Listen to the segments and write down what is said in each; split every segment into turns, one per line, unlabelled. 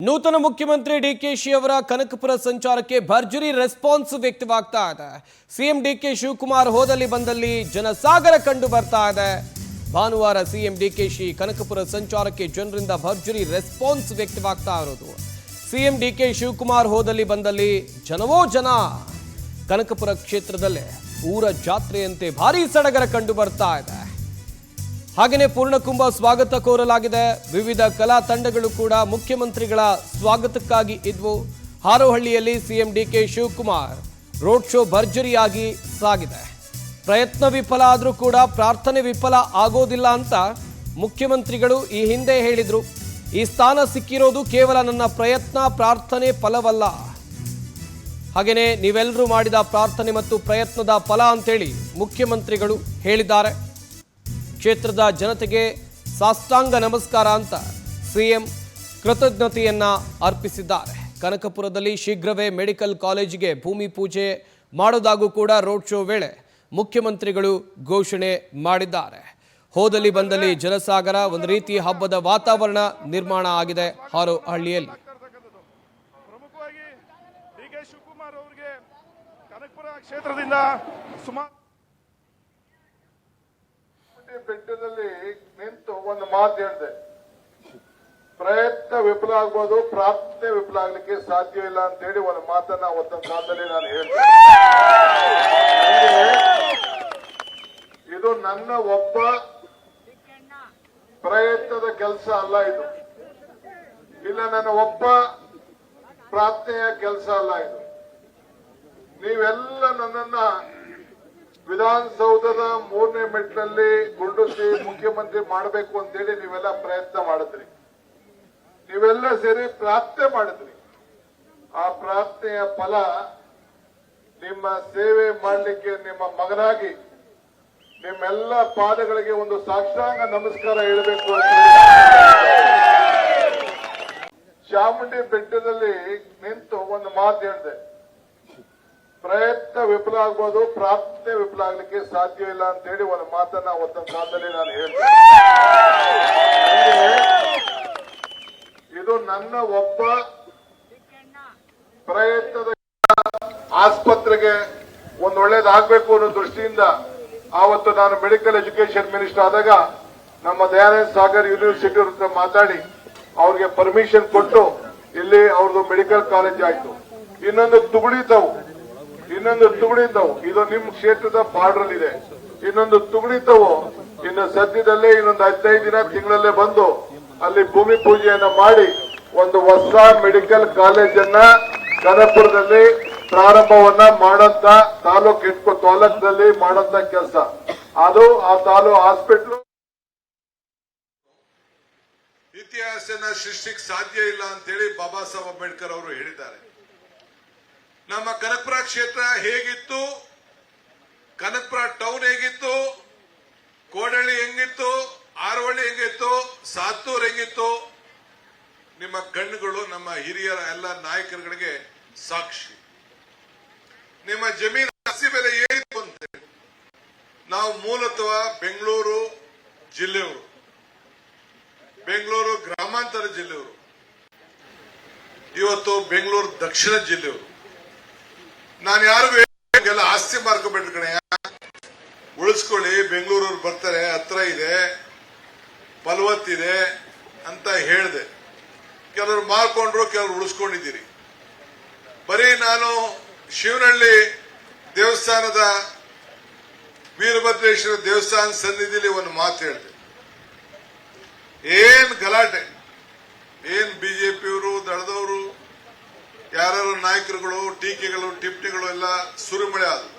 ನೂತನ ಮುಖ್ಯಮಂತ್ರಿ ಡಿಕೆಶಿ ಅವರ ಕನಕಪುರ ಸಂಚಾರಕ್ಕೆ ಭರ್ಜರಿ ರೆಸ್ಪಾನ್ಸ್ ವ್ಯಕ್ತವಾಗ್ತಾ ಇದೆ. ಸಿಎಂ ಡಿಕೆ ಶಿವಕುಮಾರ್ ಹೋದಲ್ಲಿ ಬಂದಲ್ಲಿ ಜನಸಾಗರ ಕಂಡು ಬರ್ತಾ ಇದೆ. ಭಾನುವಾರ ಸಿಎಂ ಡಿಕೆಶಿ ಕನಕಪುರ ಸಂಚಾರಕ್ಕೆ ಜನರಿಂದ ಭರ್ಜರಿ ರೆಸ್ಪಾನ್ಸ್ ವ್ಯಕ್ತವಾಗ್ತಾ ಇರೋದು. ಸಿಎಂ ಡಿಕೆ ಶಿವಕುಮಾರ್ ಹೋದಲ್ಲಿ ಬಂದಲ್ಲಿ ಜನವೋ ಜನ. ಕನಕಪುರ ಕ್ಷೇತ್ರದಲ್ಲೇ ಊರ ಜಾತ್ರೆಯಂತೆ ಭಾರೀ ಸಡಗರ ಕಂಡು ಬರ್ತಾ ಇದೆ. ಹಾಗೆಯೇ ಪೂರ್ಣಕುಂಭ ಸ್ವಾಗತ ಕೋರಲಾಗಿದೆ. ವಿವಿಧ ಕಲಾ ತಂಡಗಳು ಕೂಡ ಮುಖ್ಯಮಂತ್ರಿಗಳ ಸ್ವಾಗತಕ್ಕಾಗಿ ಇದ್ವು. ಹಾರೋಹಳ್ಳಿಯಲ್ಲಿ CM DK Shivakumar road show ಭರ್ಜರಿಯಾಗಿ ಸಾಗಿದೆ. ಪ್ರಯತ್ನ ವಿಫಲ ಆದರೂ ಕೂಡ ಪ್ರಾರ್ಥನೆ ವಿಫಲ ಆಗೋದಿಲ್ಲ ಅಂತ ಮುಖ್ಯಮಂತ್ರಿಗಳು ಈ ಹಿಂದೆ ಹೇಳಿದ್ರು. ಈ ಸ್ಥಾನ ಸಿಕ್ಕಿರೋದು ಕೇವಲ ನನ್ನ ಪ್ರಯತ್ನ ಪ್ರಾರ್ಥನೆ ಫಲವಲ್ಲ, ಹಾಗೆಯೇ ನೀವೆಲ್ಲರೂ ಮಾಡಿದ ಪ್ರಾರ್ಥನೆ ಮತ್ತು ಪ್ರಯತ್ನದ ಫಲ ಅಂತೇಳಿ ಮುಖ್ಯಮಂತ್ರಿಗಳು ಹೇಳಿದ್ದಾರೆ. ಕ್ಷೇತ್ರದ ಜನತೆಗೆ ಸಾಷ್ಟಾಂಗ ನಮಸ್ಕಾರ ಅಂತ ಸಿಎಂ ಕೃತಜ್ಞತೆಯನ್ನ ಅರ್ಪಿಸಿದ್ದಾರೆ. ಕನಕಪುರದಲ್ಲಿ ಶೀಘ್ರವೇ ಮೆಡಿಕಲ್ ಕಾಲೇಜಿಗೆ ಭೂಮಿ ಪೂಜೆ ಮಾಡೋದಾಗೂ ಕೂಡ ರೋಡ್ ಶೋ ವೇಳೆ ಮುಖ್ಯಮಂತ್ರಿಗಳು ಘೋಷಣೆ ಮಾಡಿದ್ದಾರೆ. ಹೋದಲ್ಲಿ ಬಂದಲ್ಲಿ ಜನಸಾಗರ, ಒಂದು ರೀತಿ ಹಬ್ಬದ ವಾತಾವರಣ ನಿರ್ಮಾಣ ಆಗಿದೆ ಹಾರೋಹಳ್ಳಿಯಲ್ಲಿ.
ಪ್ರಮುಖವಾಗಿ ಡಿಕೆ ಶಿವಕುಮಾರ್ ಅವರಿಗೆ ಕನಕಪುರ ಕ್ಷೇತ್ರದಿಂದ ಸುಮಾರು
ಬೆಟ್ಟದಲ್ಲಿ ನಿಂತು ಒಂದು ಮಾತು ಹೇಳಿದೆ, ಪ್ರಯತ್ನ ವಿಫಲ ಆಗ್ಬೋದು, ಪ್ರಾರ್ಥನೆ ವಿಫಲ ಆಗ್ಲಿಕ್ಕೆ ಸಾಧ್ಯ ಇಲ್ಲ ಅಂತ ಹೇಳಿ ಒಂದು ಮಾತನ್ನ ಅವತ್ತಿನ ಕಾಲದಲ್ಲಿ ನಾನು ಹೇಳಿದೆ. ಇದು ನನ್ನ ಒಬ್ಬ ಪ್ರಯತ್ನದ ಕೆಲಸ ಅಲ್ಲ, ಇದು ಇಲ್ಲ ನನ್ನ ಒಬ್ಬ ಪ್ರಾರ್ಥನೆಯ ಕೆಲಸ ಅಲ್ಲ, ಇದು ನೀವೆಲ್ಲ ನನ್ನನ್ನ ವಿಧಾನಸೌಧದ 3ನೇ ಮೆಟ್ಟಿಲಲ್ಲಿ ಗುಂಡಿಸಿ ಮುಖ್ಯಮಂತ್ರಿ ಮಾಡಬೇಕು ಅಂತೇಳಿ ನೀವೆಲ್ಲ ಪ್ರಯತ್ನ ಮಾಡಿದ್ರಿ. ನೀವೆಲ್ಲ ಸೇರಿ ಪ್ರಾರ್ಥನೆ ಮಾಡಿದ್ರಿ. ಆ ಪ್ರಾರ್ಥನೆಯ ಫಲ ನಿಮ್ಮ ಸೇವೆ ಮಾಡಲಿಕ್ಕೆ ನಿಮ್ಮ ಮಗನಾಗಿ ನಿಮ್ಮೆಲ್ಲ ಪಾದಗಳಿಗೆ ಒಂದು ಸಾಷ್ಟಾಂಗ ನಮಸ್ಕಾರ ಹೇಳಬೇಕು ಅಂತ ಚಾಮುಂಡಿ ಬೆಟ್ಟದಲ್ಲಿ ನಿಂತು ಒಂದು ಮಾತು ಹೇಳಿದೆ, ಪ್ರಯತ್ನ ವಿಫಲ ಆಗ್ಬೋದು, ಪ್ರಾರ್ಥನೆ ವಿಫಲ ಆಗ್ಲಿಕ್ಕೆ ಸಾಧ್ಯ ಇಲ್ಲ ಅಂತ ಹೇಳಿ ಒಂದು ಮಾತನ್ನ ಅವತ್ತಿನ ಕಾಲದಲ್ಲಿ ನಾನು ಹೇಳಿದೆ. ಇದು ನನ್ನ ಒಬ್ಬ ಪ್ರಯತ್ನದ ಆಸ್ಪತ್ರೆಗೆ ಒಂದು ಒಳ್ಳೇದಾಗಬೇಕು ಅನ್ನೋ ದೃಷ್ಟಿಯಿಂದ ಆವತ್ತು ನಾನು ಮೆಡಿಕಲ್ ಎಜುಕೇಶನ್ ಮಿನಿಸ್ಟರ್ ಆದಾಗ ನಮ್ಮ ದಯಾನಂದ ಸಾಗರ್ ಯೂನಿವರ್ಸಿಟಿ ಹತ್ರ ಮಾತಾಡಿ ಅವ್ರಿಗೆ ಪರ್ಮಿಷನ್ ಕೊಟ್ಟು ಇಲ್ಲಿ ಅವ್ರದ್ದು ಮೆಡಿಕಲ್ ಕಾಲೇಜ್ ಆಯ್ತು. ಇನ್ನೊಂದು ತುಗುಳಿತಾವು ಇದು ನಿಮ್ ಕ್ಷೇತ್ರದ ಬಾರ್ಡರ್ ಇದೆ. ಇನ್ನೊಂದು ತುಗುಳಿತಾವು ಇನ್ನು ಸದ್ಯದಲ್ಲೇ ಇನ್ನೊಂದು 15 ದಿನ ತಿಂಗಳಲ್ಲೇ ಬಂದು ಅಲ್ಲಿ ಭೂಮಿ ಪೂಜೆಯನ್ನ ಮಾಡಿ ಒಂದು ಹೊಸ ಮೆಡಿಕಲ್ ಕಾಲೇಜನ್ನ ಕನಕಪುರದಲ್ಲಿ ಪ್ರಾರಂಭವನ್ನ ಮಾಡಂತ ತಾಲೂಕದಲ್ಲಿ ಮಾಡಂತ ಕೆಲಸ ಅದು. ಆ ಹಾಸ್ಪಿಟಲ್ ಇತಿಹಾಸನ ಸೃಷ್ಟಿಗೆ ಸಾಧ್ಯ ಇಲ್ಲ ಅಂತ ಹೇಳಿ ಬಾಬಾ ಸಾಹೇಬ್ ಅಂಬೇಡ್ಕರ್ ಅವರು ಹೇಳಿದ್ದಾರೆ. ನಮ್ಮ ಕನಕಪುರ ಕ್ಷೇತ್ರ ಹೇಗಿತ್ತು, ಕನಕಪುರ ಟೌನ್ ಹೇಗಿತ್ತು, ಕೋಡಳ್ಳಿ ಹೆಂಗಿತ್ತು, ಆರವಳ್ಳಿ ಹೆಂಗಿತ್ತು, ಸಾತ್ತೂರ್ ಹೆಂಗಿತ್ತು, ನಿಮ್ಮ ಕಣ್ಣುಗಳು ನಮ್ಮ ಹಿರಿಯರ ಎಲ್ಲ ನಾಯಕರುಗಳಿಗೆ ಸಾಕ್ಷಿ. ನಿಮ್ಮ ಜಮೀನು ಆಸ್ತಿ ಬೆಲೆ ಏನಿತ್ತು ಅಂತ ನಾವು ಮೂಲತಃ ಬೆಂಗಳೂರು ಜಿಲ್ಲೆಯವರು, ಬೆಂಗಳೂರು ಗ್ರಾಮಾಂತರ ಜಿಲ್ಲೆಯವರು, ಇವತ್ತು ಬೆಂಗಳೂರು ದಕ್ಷಿಣ ಜಿಲ್ಲೆಯವರು. ನಾನು ಯಾರಿಗೂ ಆಸ್ತಿ ಮಾರ್ಕೋಬೇಡ್ರಿ ಕಣೆ, ಉಳಿಸ್ಕೊಳ್ಳಿ, ಬೆಂಗಳೂರವ್ರು ಬರ್ತಾರೆ, ಹತ್ರ ಇದೆ, ಫಲವತ್ತಿದೆ ಅಂತ ಹೇಳಿದೆ. ಕೆಲವರು ಮಾರ್ಕೊಂಡ್ರು, ಕೆಲವರು ಉಳಿಸ್ಕೊಂಡಿದ್ದೀರಿ. ಬರೀ ನಾನು ಶಿವನಹಳ್ಳಿ ದೇವಸ್ಥಾನದ ವೀರಭದ್ರೇಶ್ವರ ದೇವಸ್ಥಾನ ಸನ್ನಿಧಿಲಿ ಒಂದು ಮಾತು ಹೇಳಿದೆ. ಏನ್ ಗಲಾಟೆ, ಏನ್ ಬಿಜೆಪಿಯವರು, ದಳದವರು, ಯಾರು ನಾಯಕರುಗಳು, ಟೀಕೆಗಳು, ಟಿಪ್ಪಣಿಗಳು ಎಲ್ಲ ಸುರಿಮಳೆ ಆದವು.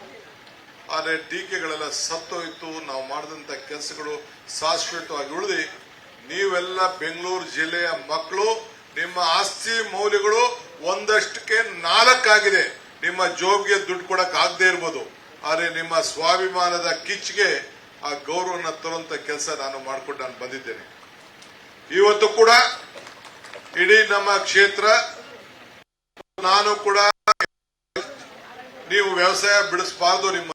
ಆದರೆ ಟೀಕೆಗಳೆಲ್ಲ ಸತ್ತೋಯ್ತು. ನಾವು ಮಾಡಿದಂತ ಕೆಲಸಗಳು ಶಾಶ್ವತವಾಗಿ ಉಳಿದು ನೀವೆಲ್ಲ ಬೆಂಗಳೂರು ಜಿಲ್ಲೆಯ ಮಕ್ಕಳು, ನಿಮ್ಮ ಆಸ್ತಿ ಮೌಲ್ಯಗಳು ಒಂದಷ್ಟಕ್ಕೆ 4 ಆಗಿದೆ. ನಿಮ್ಮ ಜೋಬ್ಗೆ ದುಡ್ಡು ಕೊಡಕ್ ಆಗದೆ ಇರ್ಬೋದು, ಆದರೆ ನಿಮ್ಮ ಸ್ವಾಭಿಮಾನದ ಕಿಚ್ಚಿಗೆ ಆ ಗೌರವನ ತರುವಂತ ಕೆಲಸ ನಾನು ಮಾಡ್ಕೊಂಡು ನಾನು ಬಂದಿದ್ದೇನೆ. ಇವತ್ತು ಕೂಡ ಇಡೀ ನಮ್ಮ ಕ್ಷೇತ್ರ, ನಾನು ಕೂಡ ನೀವು ವ್ಯವಸಾಯ ಬಿಡಿಸಬಾರ್ದು, ನಿಮ್ಮ